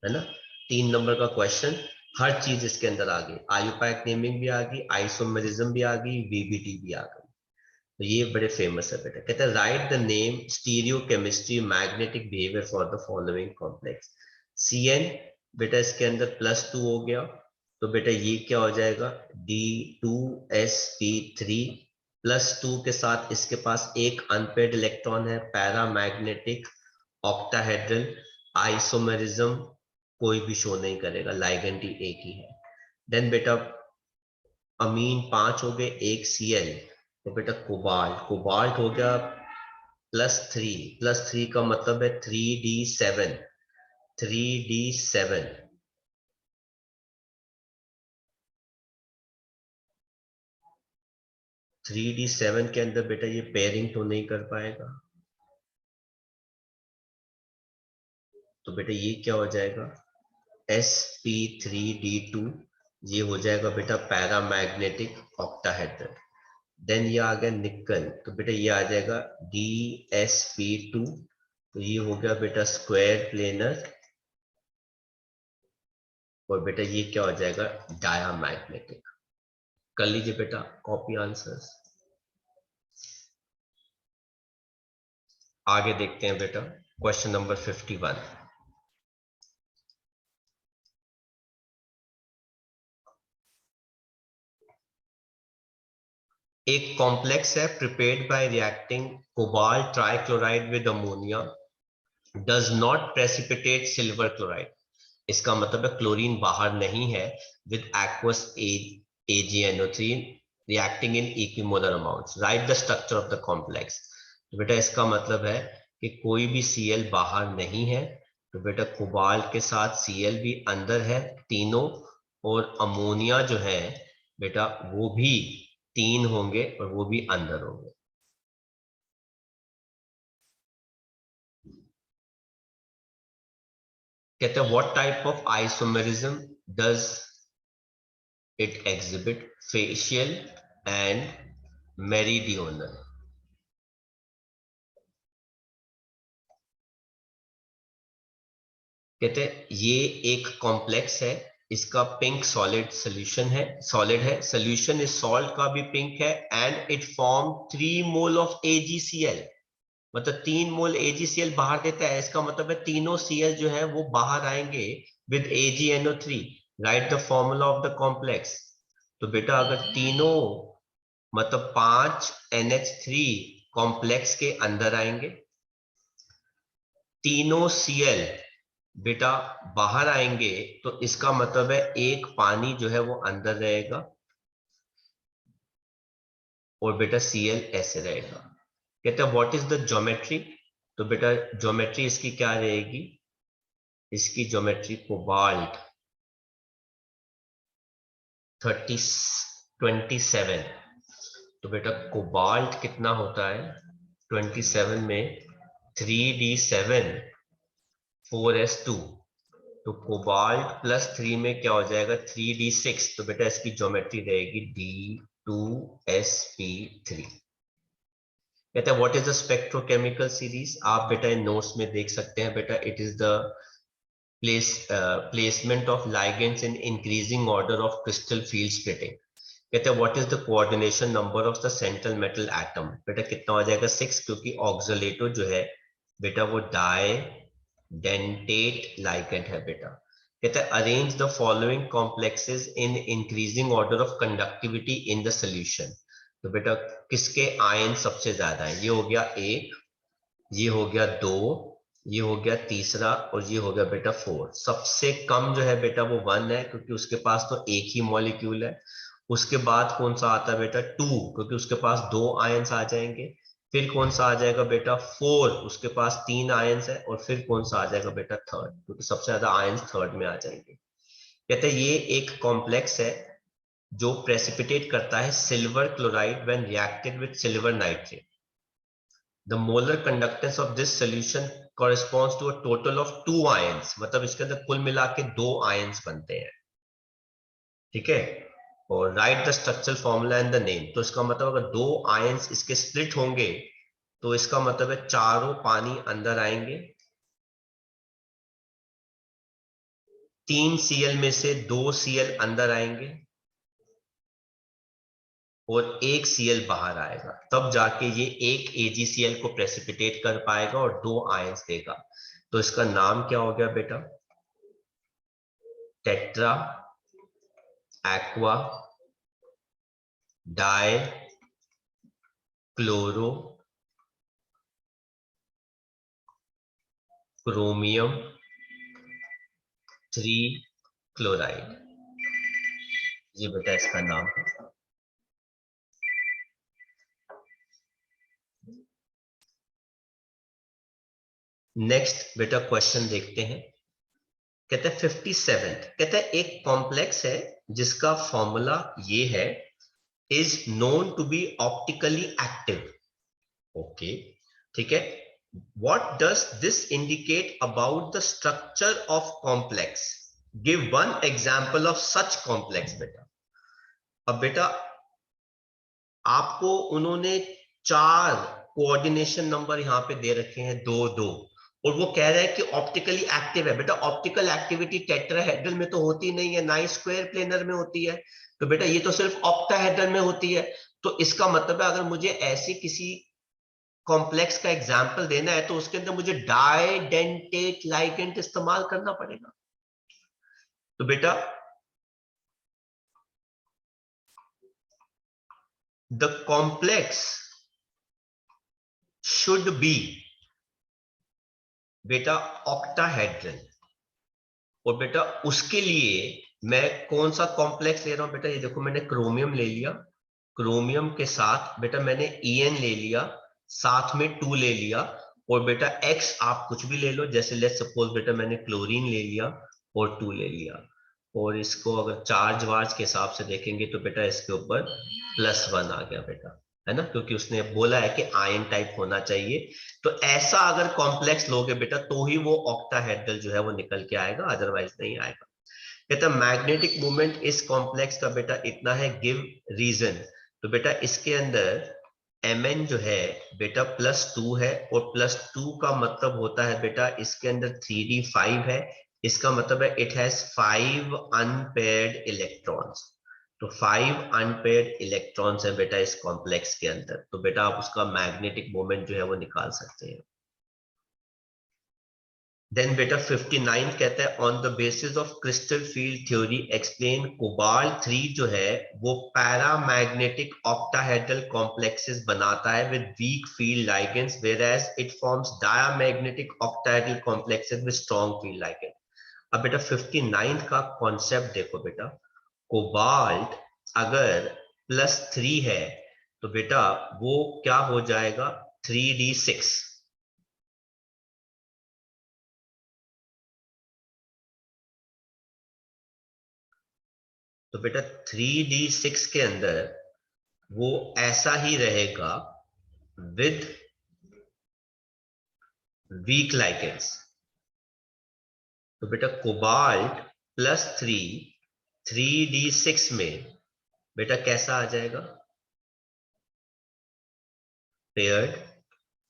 S1: है ना। 3 नंबर का क्वेश्चन, हर चीज इसके अंदर आ गई, आयुपैक नेमिंग भी आ गई, आइसोमेरिज्म भी आ गई, VBT भी आ गई। तो ये बड़े फेमस है बेटा। कहते हैं right the name, stereo chemistry, magnetic behaviour for the following complex. CN बेटा इसके अंदर +2 हो गया, तो बेटा ये क्या हो जाएगा, D2sp3 +2 के साथ इसके पास एक अनपेयर्ड इलेक्ट्रॉन है, पैरामैग्नेटिक, ऑक्टाहेड्रल, आइसोमेरिज्म कोई भी शो नहीं करेगा, लाइगेंड ही एक ही है। देन बेटा अमीन 5 हो गए, एक Cl, तो बेटा कोबाल्ट, कोबाल्ट हो गया +3 का मतलब है 3d7 3d7 3d7 के अंदर बेटा ये पेयरिंग तो नहीं कर पाएगा, तो बेटा ये क्या हो जाएगा sp3d2, ये हो जाएगा बेटा पैरामैग्नेटिक ऑक्टाहेड्रल। देन ये आ गया निकल, तो बेटा ये आ जाएगा dsp2, तो ये हो गया बेटा स्क्वायर प्लेनर, और बेटा ये क्या हो जाएगा डायामैग्नेटिक। कर लीजिए बेटा कॉपी आंसर्स। आगे देखते हैं बेटा क्वेश्चन नंबर 51। एक कॉम्प्लेक्स है prepared by reacting cobalt trichloride with ammonia does not precipitate silver chloride. इसका मतलब है क्लोरीन बाहर नहीं है with aqueous AgNO3 reacting in equimolar amounts, right the structure of the complex. तो बेटा इसका मतलब है कि कोई भी Cl बाहर नहीं है, तो बेटा कोबाल्ट के साथ Cl भी अंदर है तीनों, और अमोनिया जो है बेटा वो भी 3 होंगे और वो भी अंदर होंगे। कहते हैं what type of isomerism does it exhibit, facial and meridional. कहते हैं ये एक कॉम्प्लेक्स है, इसका पिंक सॉलिड है, सोल्यूशन इस सॉल्ट का भी पिंक है, and it form 3 mole of AgCl, मतलब 3 मोल AgCl बाहर देता है। इसका मतलब है तीनों Cl जो है वो बाहर आएंगे with AgNO3, right the formula of the complex. तो बेटा अगर तीनों मतलब 5 NH3 कॉम्प्लेक्स के अंदर आएंगे, तीनों Cl बेटा बाहर आएंगे, तो इसका मतलब है एक पानी जो है वो अंदर रहेगा और बेटा Cl ऐसे रहेगा। कहते हैं व्हाट इज द ज्योमेट्री, तो बेटा ज्योमेट्री इसकी क्या रहेगी, इसकी ज्योमेट्री कोबाल्ट 27, तो बेटा कोबाल्ट कितना होता है 27 में 3d7 4s2, तो कोबाल्ट +3 में क्या हो जाएगा 3d6, तो बेटा इसकी ज्योमेट्री रहेगी D2sp3। कहता है what is the spectrochemical series, आप बेटा इन नोट्स में देख सकते हैं बेटा, it is the placement of ligands in increasing order of crystal field splitting। कहते हैं what is the coordination number of the central metal atom, बेटा कितना हो जाएगा 6, क्योंकि ऑक्सलेटो जो है बेटा वो डाइडेंटेट लाइगेंड है बेटा। कहता है arrange the following complexes in increasing order of conductivity in the solution, तो बेटा किसके आयन सबसे ज्यादा है, ये हो गया 1, ये हो गया 2, ये हो गया तीसरा, और ये हो गया बेटा 4। सबसे कम जो है बेटा वो 1 है, क्योंकि उसके पास तो एक ही मॉलिक्यूल है। उसके बाद कौन सा आता है बेटा 2, क्योंकि उसके पास 2 आयंस आ जाएंगे। फिर कौन सा आ जाएगा बेटा 4, उसके पास 3 आयंस है। और फिर कौन सा आ जाएगा बेटा थर्ड, क्योंकि सबसे ज्यादा आयंस थर्ड में आ जाएंगे। कहते हैं ये एक कॉम्प्लेक्स है जो प्रेसिपिटेट करता है silver chloride when reacted with silver nitrate. The molar conductance of this solution corresponds to a total of 2 ions, मतलब इसके अंदर कुल मिला के 2 ions बनते हैं, ठीक है। और right the structural formula and the name, तो इसका मतलब अगर 2 ions इसके स्प्लिट होंगे तो इसका मतलब है चारों पानी अंदर आएंगे, 3 Cl में से 2 Cl अंदर आएंगे और 1 Cl बाहर आएगा, तब जाके ये एक AgCl को प्रेसिपिटेट कर पाएगा और 2 आयंस देगा। तो इसका नाम क्या हो गया बेटा tetra aqua di chloro chromium 3 chloride, ये बेटा इसका नाम है। नेक्स्ट बेटा क्वेश्चन देखते हैं। कहते हैं 57, कहते हैं एक कॉम्प्लेक्स है जिसका फॉर्मूला ये है, is known to be optically active. Okay, ठीक है। What does this indicate about the structure of complex? Give one example of such complex बेटा। अब बेटा आपको उन्होंने 4 कोऑर्डिनेशन नंबर यहां पे दे रखे हैं, 2 2, और वो कह रहा है कि ऑप्टिकली एक्टिव है। बेटा ऑप्टिकल एक्टिविटी टेट्राहेड्रल में तो होती नहीं है, ना ही स्क्वायर प्लेनर में होती है। तो बेटा ये तो सिर्फ ऑक्टाहेड्रल में होती है। तो इसका मतलब है अगर मुझे ऐसी किसी कॉम्प्लेक्स का एग्जाम्पल देना है तो उसके अंदर मुझे डाइडेंटेट लाइगेंड इस्तेमाल करना पड़ेगा। तो बेटा द कॉम्प्लेक्स शुड बी बेटा ऑक्टाहेड्रल, और बेटा उसके लिए मैं कौन सा कॉम्प्लेक्स ले रहा हूं बेटा, ये देखो मैंने क्रोमियम ले लिया, क्रोमियम के साथ बेटा मैंने EN ले लिया, साथ में 2 ले लिया, और बेटा X आप कुछ भी ले लो, जैसे लेट सपोज बेटा मैंने क्लोरीन ले लिया और 2 ले लिया, और इसको अगर चार्ज वार्ज के हिसाब से देखेंगे तो बेटा इसके ऊपर +1 आ गया बेटा, है ना, क्योंकि उसने बोला है कि आयन टाइप होना चाहिए। तो ऐसा अगर कॉम्प्लेक्स लोगे बेटा तो ही वो ऑक्टाहेड्रल जो है वो निकल के आएगा, अदरवाइज नहीं आएगा। कहता मैग्नेटिक मोमेंट इस कॉम्प्लेक्स का बेटा इतना है, गिव रीजन। तो बेटा इसके अंदर Mn जो है बेटा +2 है, और +2 का मतलब होता है बेटा इसके अंदर 3d5 है, इसका मतलब है इट हैज 5 अनपेयर्ड इलेक्ट्रॉन्स। तो 5 अनपेयर्ड इलेक्ट्रॉन्स है बेटा इस कॉम्प्लेक्स के अंदर, तो बेटा आप उसका मैग्नेटिक मोमेंट जो है वो निकाल सकते हैं। देन बेटा 59 कहता है on the basis of crystal field theory explain cobalt 3 जो है वो पैरामैग्नेटिक ऑक्टाहेड्रल कॉम्प्लेक्सेस बनाता है with weak field ligands, whereas it forms diamagnetic octahedral complexes with strong field ligand. अब बेटा 59 का कॉन्सेप्ट देखो बेटा, कोबाल्ट अगर +3 है तो बेटा वो क्या हो जाएगा, 3d6। तो बेटा 3d6 के अंदर वो ऐसा ही रहेगा विद वीक लाइगेंड्स। तो बेटा कोबाल्ट +3 3d6 में बेटा कैसा आ जाएगा, पेयर्ड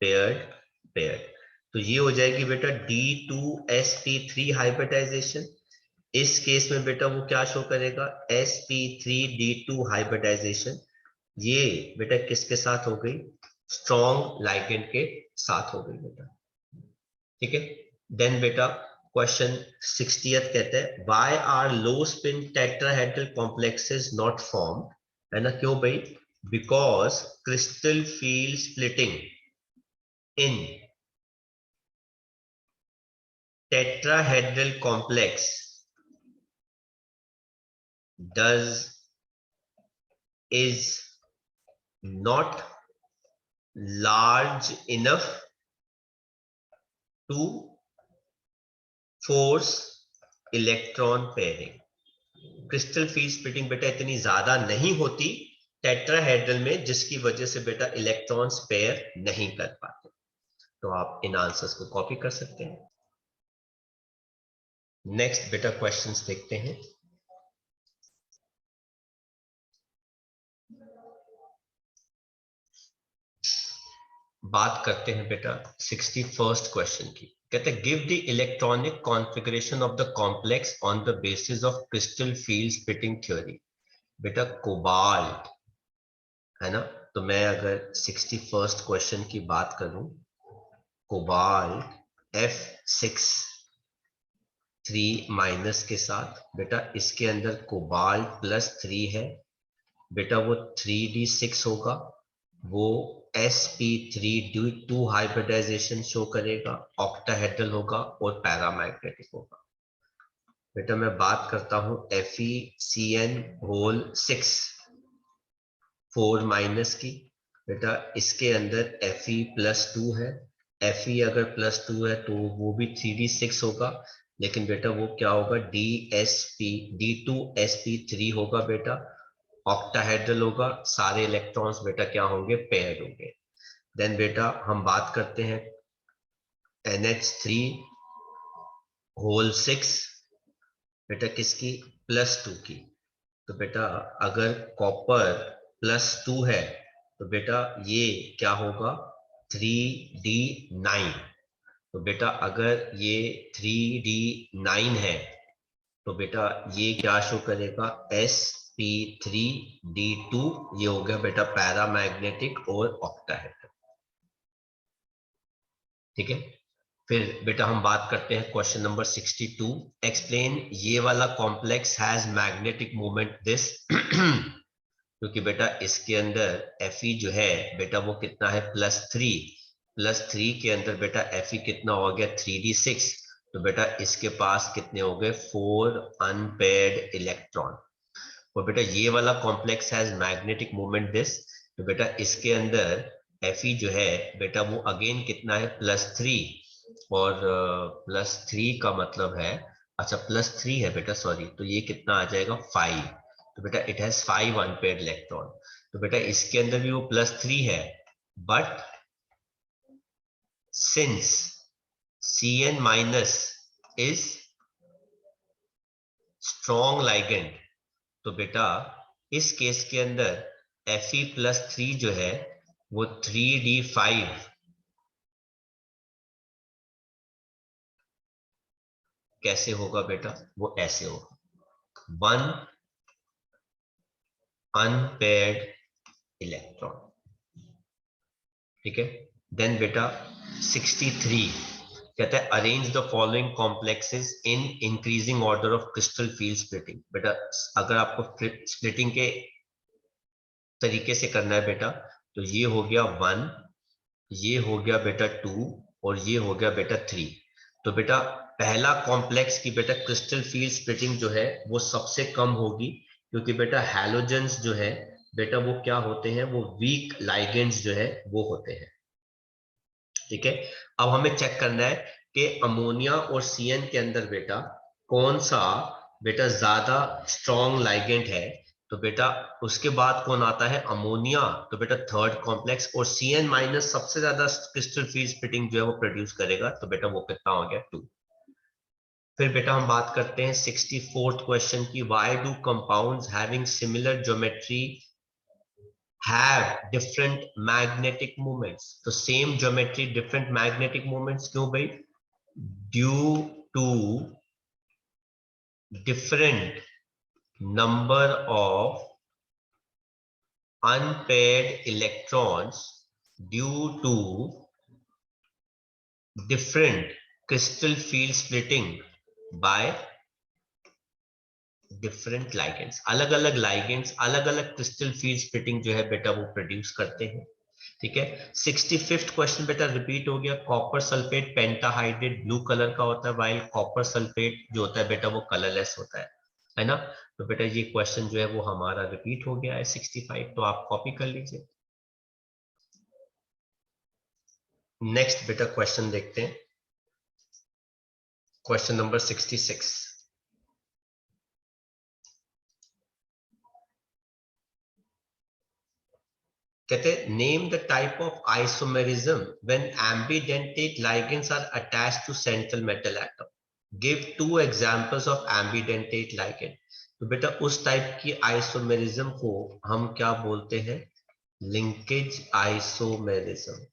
S1: पेयर्ड पेयर्ड। तो ये हो जाएगी बेटा D2sp3 हाइब्रिडाइजेशन। इस केस में बेटा वो क्या शो करेगा, sp3d2 हाइब्रिडाइजेशन। ये बेटा किसके साथ हो गई, स्ट्रॉन्ग लाइगेंड के साथ हो गई बेटा, ठीक है। देन बेटा क्वेश्चन 60th कहते हैं why are low spin tetrahedral complexes not form, है ना, क्यों भाई, because crystal field splitting in tetrahedral complex is not large enough to force electron pairing। Crystal field splitting बेटा इतनी ज्यादा नहीं होती टेट्राहेड्रल में, जिसकी वजह से बेटा इलेक्ट्रॉन्स पेयर नहीं कर पाते। तो आप इन आंसर्स को कॉपी कर सकते हैं। नेक्स्ट बेटा क्वेश्चंस देखते हैं। बात करते हैं बेटा 61st क्वेश्चन की। कहते हैं give the electronic configuration of the complex on the basis of crystal field splitting theory. बेटा कोबाल्ट, है ना, तो मैं अगर 61st क्वेश्चन की बात करूं, कोबाल्ट F6 3- के साथ बेटा इसके अंदर कोबाल्ट +3 है बेटा, वो 3d6 होगा, वो sp3d2 हाइब्रिडाइजेशन शो करेगा, ऑक्टाहेड्रल होगा और पैरामैग्नेटिक होगा। बेटा मैं बात करता हूं FeCN6 4- की, बेटा इसके अंदर Fe +2 है, Fe अगर +2 है तो वो भी 3d6 होगा, लेकिन बेटा वो क्या होगा, D2sp3 होगा बेटा, ऑक्टाहेड्रल होगा, सारे इलेक्ट्रॉन्स बेटा क्या होंगे, पेयर्ड होंगे। देन बेटा हम बात करते हैं NH3 होल 6 बेटा किसकी, +2 की। तो बेटा अगर कॉपर +2 है तो बेटा ये क्या होगा, 3d9। तो बेटा अगर ये 3d9 है तो बेटा ये क्या शो करेगा, sp3d2। ये हो गया बेटा पैरामैग्नेटिक और ऑक्टाहेड्रल। ठीक है, फिर बेटा हम बात करते हैं क्वेश्चन नंबर 62। एक्सप्लेन, ये वाला complex has magnetic moment this क्योंकि बेटा इसके अंदर Fe जो है बेटा वो कितना है, +3 के अंदर बेटा Fe कितना हो गया, 3d6। तो बेटा इसके पास कितने हो गए, 4 अनपेयर्ड इलेक्ट्रॉन। और बेटा ये वाला complex has magnetic moment this, तो बेटा इसके अंदर Fe जो है बेटा वो अगेन कितना है, +3। और +3 का मतलब है, अच्छा +3 है बेटा, सॉरी, तो ये कितना आ जाएगा, 5। तो बेटा इट हैज 5 अनपेयर्ड इलेक्ट्रॉन। तो बेटा इसके अंदर भी वो +3 है, but since Cn- is strong ligand, तो बेटा इस केस के अंदर Fe+3 जो है वो 3d5 कैसे होगा बेटा, वो ऐसे होगा, 1 अनपेयर्ड इलेक्ट्रॉन। ठीक है, देन बेटा 63 कहता है arrange the following complexes in increasing order of crystal field splitting. बेटा अगर आपको स्प्लिटिंग के तरीके से करना है बेटा, तो ये हो गया 1, ये हो गया बेटा 2, और ये हो गया बेटा 3। तो बेटा पहला कॉम्प्लेक्स की बेटा क्रिस्टल फील्ड स्प्लिटिंग जो है वो सबसे कम होगी, क्योंकि बेटा हैलोजेंस जो है बेटा वो क्या होते हैं, वो वीक लाइगेंड्स जो है वो होते हैं। ठीक है, अब हमें चेक करना है कि अमोनिया और Cn के अंदर बेटा कौन सा बेटा ज्यादा स्ट्रॉन्ग लाइगेंड है। तो बेटा उसके बाद कौन आता है, अमोनिया, तो बेटा थर्ड कॉम्प्लेक्स, और Cn- सबसे ज्यादा क्रिस्टल फील्ड स्प्लिटिंग जो है वो प्रोड्यूस करेगा, तो बेटा वो कितना हो गया, 2। फिर बेटा हम बात करते हैं 64th क्वेश्चन की, why do compounds having similar geometry have different magnetic moments। तो same geometry different magnetic moments क्यों भाई, due to different number of unpaired electrons due to different crystal field splitting by different ligands. अलग अलग ligands अलग अलग crystal field splitting जो है बेटा वो प्रोड्यूस करते हैं। ठीक है, 65th क्वेश्चन बेटा रिपीट हो गया, copper sulphate pentahydrate blue colour का होता है, वाइल कॉपर सल्फेट जो होता है बेटा वो कलरलेस होता है ना। तो बेटा ये क्वेश्चन जो है वो हमारा रिपीट हो गया है 65, तो आप कॉपी कर लीजिए। नेक्स्ट बेटा क्वेश्चन देखते हैं, क्वेश्चन नंबर 66। कहते हैं name the type of isomerism when ambidentate ligands are attached to central metal atom, give 2 examples of ambidentate ligand. तो बेटा उस टाइप की आइसोमेरिज्म को हम क्या बोलते हैं, लिंकेज आइसोमेरिज्म।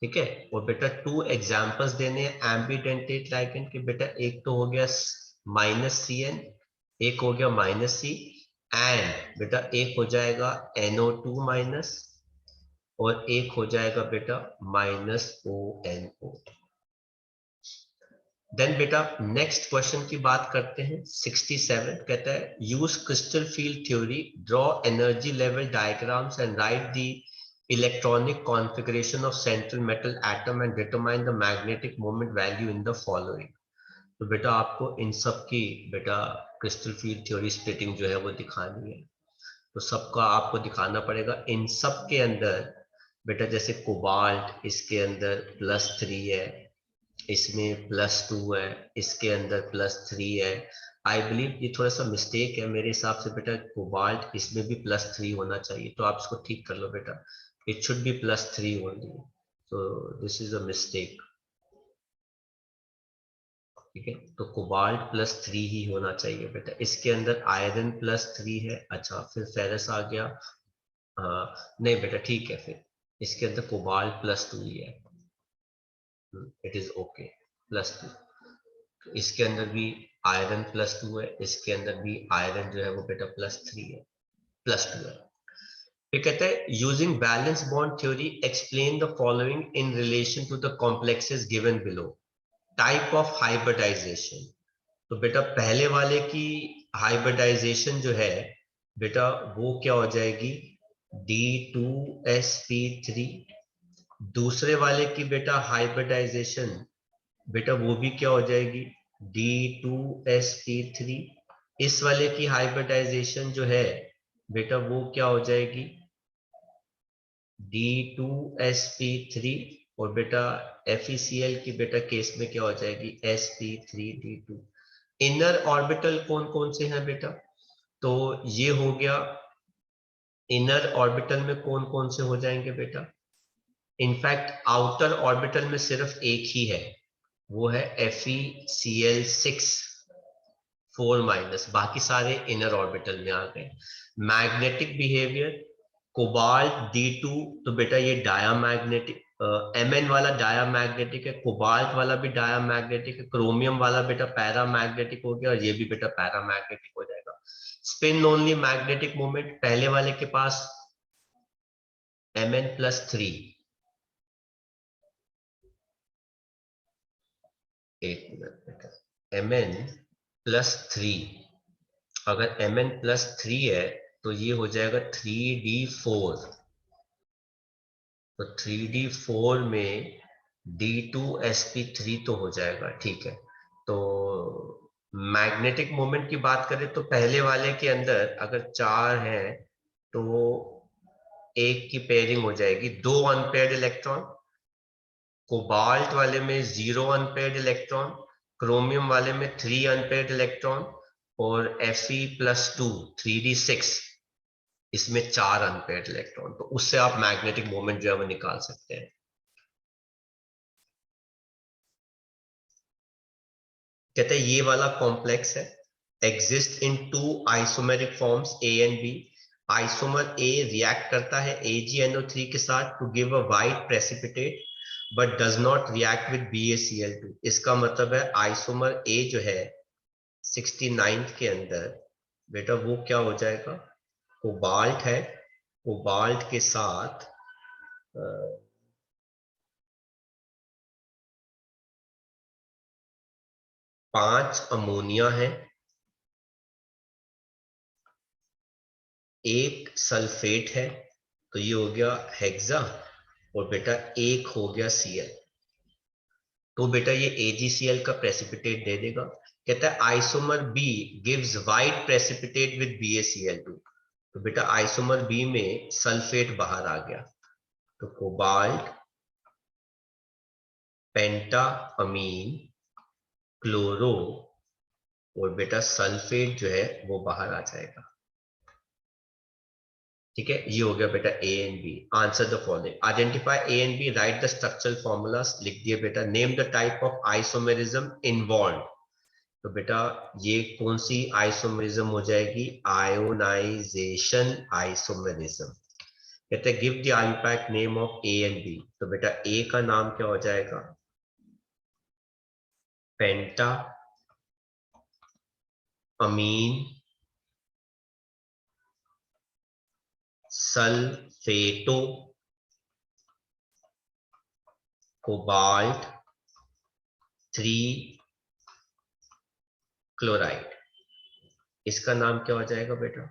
S1: ठीक है, और बेटा 2 एग्जांपल्स देने हैं एम्बिडेंटेट लाइगेंड के बेटा, एक तो हो गया -Cn, एक हो गया -C, एंड बेटा एक हो जाएगा NO2- और एक हो जाएगा बेटा -ONO। देन बेटा नेक्स्ट क्वेश्चन की बात करते हैं 67, कहता है use crystal field theory, draw energy level diagrams and right the electronic configuration of central metal atom and determine the magnetic moment value in the following. तो बेटा आपको इन सब की बेटा क्रिस्टल फील्ड थ्योरी स्प्लिटिंग जो है वो दिखानी है, तो सबका आपको दिखाना पड़ेगा। इन सब के अंदर बेटा जैसे कोबाल्ट, इसके अंदर +3 है, इसमें +2 है, इसके अंदर +3 है। आई बिलीव ये थोड़ा सा मिस्टेक है मेरे हिसाब से बेटा, कोबाल्ट इसमें भी +3 होना चाहिए, तो आप इसको ठीक कर लो बेटा। It should be +3 only, so this is a mistake. ठीक है, तो कोबाल्ट +3 ही होना चाहिए बेटा। इसके अंदर आयरन +3 है, अच्छा फिर फेरस आ गया। हाँ नहीं बेटा ठीक है, फिर इसके अंदर कोबाल्ट +2 ही है, इट इज ओके, +2। इसके अंदर भी आयरन +2 है, इसके अंदर भी आयरन जो है वो बेटा +3 है, +2 है। फिर कहते हैं using valence bond theory explain the following in relation to the complexes given below. Type of hybridization, तो बेटा पहले वाले की हाइब्रिडाइजेशन जो है बेटा वो क्या हो जाएगी, D2sp3। दूसरे वाले की बेटा हाइब्रिडाइजेशन बेटा वो भी क्या हो जाएगी, D2sp3। इस वाले की हाइब्रिडाइजेशन जो है बेटा वो क्या हो जाएगी, D2sp3। और बेटा FeCl की बेटा केस में क्या हो जाएगी, sp3d2। इनर ऑर्बिटल कौन कौन से हैं बेटा, तो ये हो गया, इनर ऑर्बिटल में कौन कौन से हो जाएंगे बेटा, इनफैक्ट आउटर ऑर्बिटल में सिर्फ एक ही है, वो है FeCl6 4-, बाकी सारे इनर ऑर्बिटल में आ गए। मैग्नेटिक बिहेवियर, कोबाल्ट D2, तो बेटा ये डायामैग्नेटिक, Mn वाला डायामैग्नेटिक है, कोबाल्ट वाला भी डायामैग्नेटिक है, क्रोमियम वाला बेटा पैरामैग्नेटिक हो गया, और ये भी बेटा पैरामैग्नेटिक हो जाएगा। स्पिन ओनली मैग्नेटिक मोमेंट, पहले वाले के पास Mn+3, एक मिनट बेटा, Mn+3, अगर Mn+3 है तो ये हो जाएगा 3d4, तो 3d4 में D2sp3 तो हो जाएगा, ठीक है। तो मैग्नेटिक मोमेंट की बात करें तो पहले वाले के अंदर अगर 4 हैं तो एक की पेयरिंग हो जाएगी, 2 अनपेयर्ड इलेक्ट्रॉन। कोबाल्ट वाले में 0 अनपेयर्ड इलेक्ट्रॉन, क्रोमियम वाले में 3 अनपेयर्ड इलेक्ट्रॉन, और Fe+2 3d6, इसमें 4 अनपेयर्ड इलेक्ट्रॉन। तो उससे आप मैग्नेटिक मोमेंट जो है वो निकाल सकते हैं। कहते हैं ये वाला कॉम्प्लेक्स है, exist in 2 isomeric forms A and B। Isomer A react करता है AgNO3 के साथ to give a white precipitate but does not react with BaCl2। इसका मतलब है आइसोमर A जो है 69th के अंदर बेटा वो क्या हो जाएगा, कोबाल्ट है, कोबाल्ट के साथ 5 अमोनिया है, एक सल्फेट है, तो ये हो गया हेक्सा, और बेटा एक हो गया Cl, तो बेटा ये AgCl का प्रेसिपिटेट दे देगा। कहता है isomer B gives white precipitate with BaCl2, तो बेटा आइसोमर B में सल्फेट बाहर आ गया, तो कोबाल्ट, पेंटा अमीन, क्लोरो, और बेटा सल्फेट जो है वो बाहर आ जाएगा। ठीक है, ये हो गया बेटा A and B। Answer the following, identify A and B, right the structural formulas, लिख दिए बेटा। Name the type of isomerism involve, तो बेटा ये कौन सी आइसोमेरिज्म हो जाएगी, आयोनाइजेशन आइसोमेरिज्म। कहते हैं give the unpacked name of A and B, तो बेटा A का नाम क्या हो जाएगा, पेंटा अमीन सल्फेटो कोबाल्ट 3 क्लोराइड। इसका नाम क्या हो जाएगा बेटा,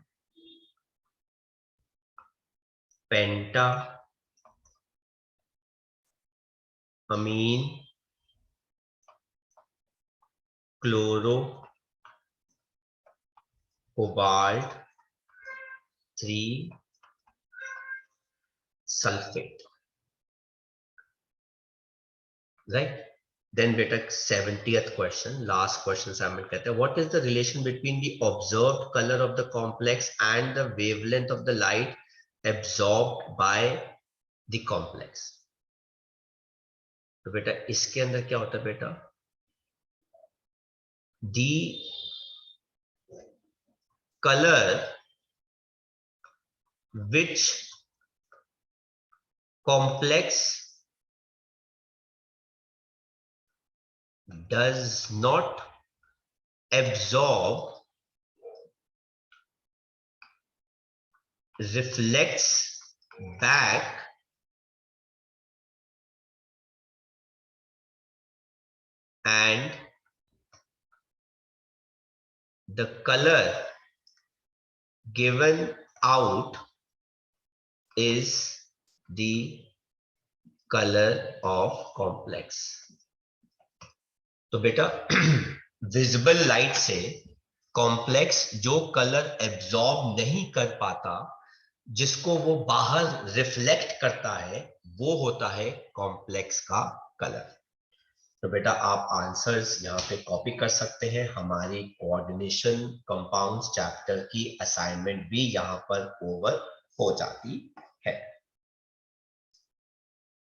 S1: penta amine chloro cobalt 3 sulphate. Right. Then बेटा 70th question, last question assignment कहते हैं what is the relation between the observed colour of the complex and the wavelength of the light absorbed by the complex. तो बेटा इसके अंदर क्या होता है बेटा, the colour which complex does not absorb reflects back and the color given out is the color of complex। तो बेटा विजिबल लाइट से कॉम्प्लेक्स जो कलर एब्जॉर्ब नहीं कर पाता, जिसको वो बाहर रिफ्लेक्ट करता है, वो होता है कॉम्प्लेक्स का कलर। तो बेटा आप आंसर्स यहाँ पे कॉपी कर सकते हैं। हमारी कोऑर्डिनेशन कंपाउंड्स चैप्टर की असाइनमेंट भी यहाँ पर ओवर हो जाती है।